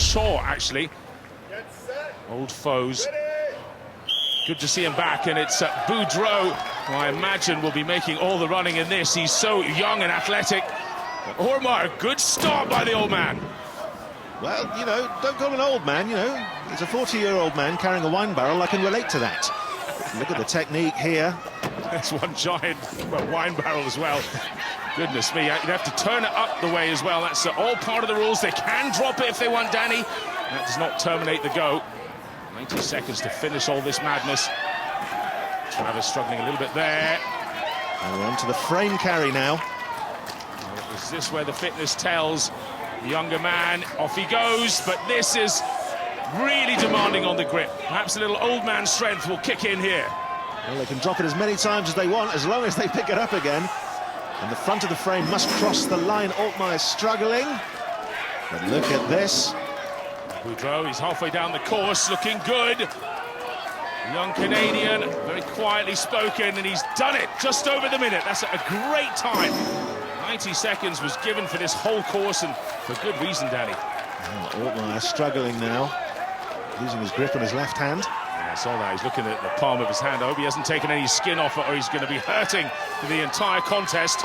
Shaw, actually. Old foes. Good to see him back, and it's Boudreault, who I imagine will be making all the running in this. He's so young and athletic. But Ortmayer, good start by the old man. Well, you know, don't call him an old man, you know. He's a 40-year-old man carrying a wine barrel. I can relate to that. Look at the technique here. That's one giant wine barrel as well. Goodness me, you'd have to turn it up the way as well. That's all part of the rules. They can drop it if they want, Danny. That does not terminate the go. 90 seconds to finish all this madness. Travis struggling a little bit there. And we're on to the frame carry now. Well, is this where the fitness tells? The younger man, off he goes, but this is really demanding on the grip. Perhaps a little old man strength will kick in here. Well, they can drop it as many times as they want, as long as they pick it up again. And the front of the frame must cross the line. Ortmayer struggling. But look at this. Boudreault, he's halfway down the course, looking good. The young Canadian, very quietly spoken, and he's done it just over the minute. That's a great time. 90 seconds was given for this whole course, and for good reason, Danny. Oh, Ortmayer struggling now, losing his grip on his left hand. Yeah, I saw that. He's looking at the palm of his hand. I hope he hasn't taken any skin off it, or he's going to be hurting for the entire contest.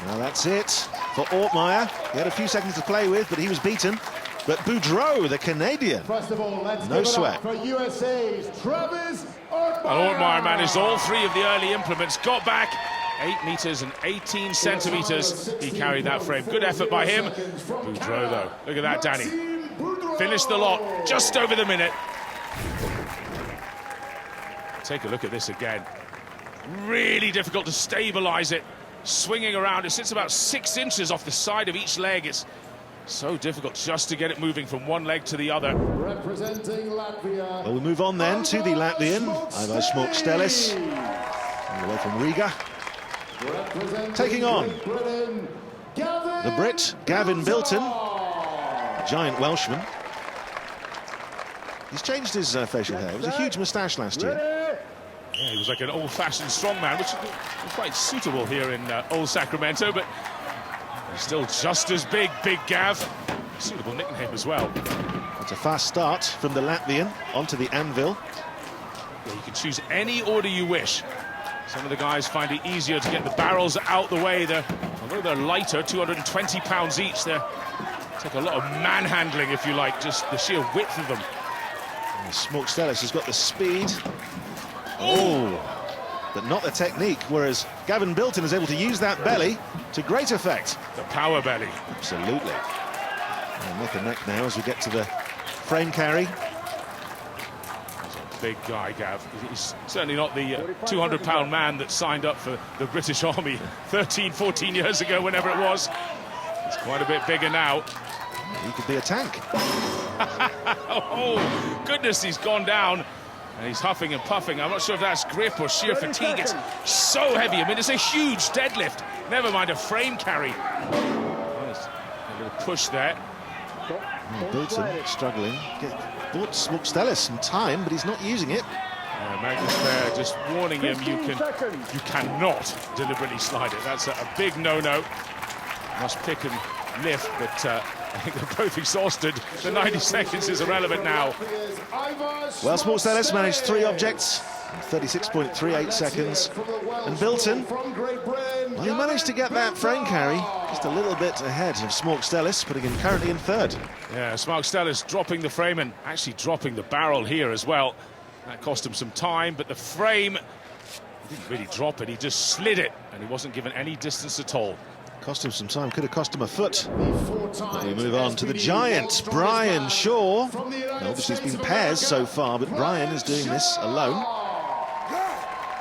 Well, that's it for Ortmayer. He had a few seconds to play with, but he was beaten. But Boudreault, the Canadian, first of all, let's no sweat. For USA's Travis Ortmayer. Ortmayer managed all three of the early implements, got back 8 meters and 18 centimeters. He carried that frame. Good effort by him. Boudreault, though. Look at that, Danny. Finished the lot just over the minute. Take a look at this again. Really difficult to stabilize it. Swinging around, it sits about 6 inches off the side of each leg. It's so difficult just to get it moving from one leg to the other. Representing Latvia. Well, we move on then to the Latvian, Aivars Smaukstelis, all the way from Riga. Taking on the Brit, Gavin Bilton, a giant Welshman. He's changed his facial hair. It was a huge moustache last year. Yeah, he was like an old-fashioned strongman, which is quite suitable here in old Sacramento, but he's still just as big, Big Gav. Suitable nickname as well. It's a fast start from the Latvian onto the anvil. Yeah, you can choose any order you wish. Some of the guys find it easier to get the barrels out the way. Although they're lighter, 220 pounds each, they take a lot of manhandling, if you like, just the sheer width of them. And Smaukstelis has got the speed. Oh, but not the technique, whereas Gavin Bilton is able to use that belly to great effect. The power belly. Absolutely. And neck and neck now as we get to the frame carry. He's a big guy, Gav. He's certainly not the 200-pound man that signed up for the British Army 13, 14 years ago, whenever it was. He's quite a bit bigger now. He could be a tank. Oh, goodness, he's gone down. And he's huffing and puffing. I'm not sure if that's grip or sheer fatigue. It's so heavy. I mean, it's a huge deadlift. Never mind a frame carry. Nice. A little push there. Bilton struggling. Bought Smaukstelis some time, but he's not using it. Magnus there just warning him, you cannot deliberately slide it. That's a big no-no. Must pick and lift, but I think they're both exhausted. The 90 seconds is irrelevant now. Well, Smaukstelis managed 3 objects in 36.38 seconds. And Bilton, well, he managed to get that frame carry just a little bit ahead of Smaukstelis, putting him currently in 3rd. Yeah, Smaukstelis dropping the frame and actually dropping the barrel here as well. That cost him some time, but the frame, he didn't really drop it, he just slid it, and he wasn't given any distance at all. Cost him some time, could have cost him a foot. But we move on to the giant, Brian Shaw. Now, obviously it's been pairs so far, but Brian is doing this alone.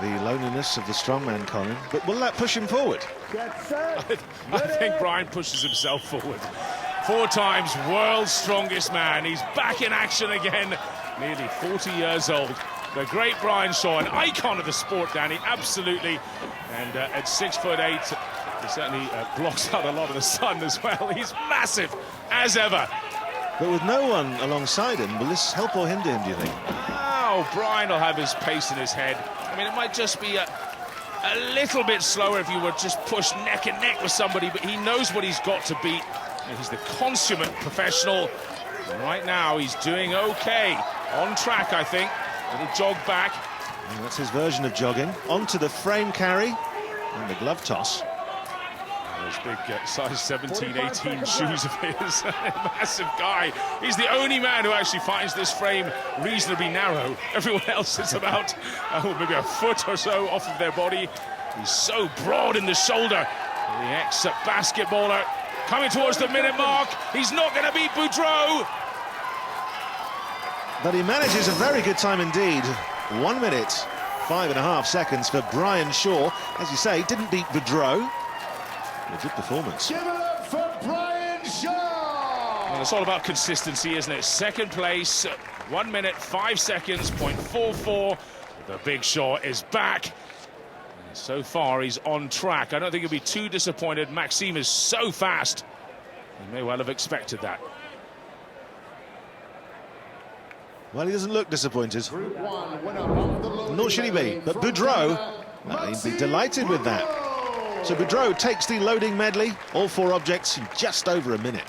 The loneliness of the strongman, Colin. But will that push him forward? I think Brian pushes himself forward. 4 times world's strongest man. He's back in action again. Nearly 40 years old. The great Brian Shaw, an icon of the sport, Danny, absolutely. And at 6'8", he certainly blocks out a lot of the sun as well. He's massive, as ever. But with no one alongside him, will this help or hinder him, do you think? Oh, Brian will have his pace in his head. I mean, it might just be a little bit slower if you were just pushed neck and neck with somebody, but he knows what he's got to beat. He's the consummate professional. Right now, he's doing okay. On track, I think. Little jog back. And that's his version of jogging. Onto the frame carry and the glove toss. Those big size 17, 18 shoes of his. Massive guy. He's the only man who actually finds this frame reasonably narrow. Everyone else is about maybe a foot or so off of their body. He's so broad in the shoulder. The ex-basketballer coming towards the minute mark. He's not going to beat Boudreault. But he manages a very good time indeed. 1 minute, 5.5 seconds for Brian Shaw. As you say, didn't beat Boudreault. A good performance. Give it up for Brian Shaw! Well, it's all about consistency, isn't it? Second place, 1 minute, 5 seconds, 0.44. The big Shaw is back. So far, he's on track. I don't think he'll be too disappointed. Maxime is so fast. He may well have expected that. Well, he doesn't look disappointed. Group 1 winner of the loading Nor should he be. medley But from Boudreault, Canada, he'd be delighted with that. So Boudreault takes the loading medley, all 4 objects in just over a minute.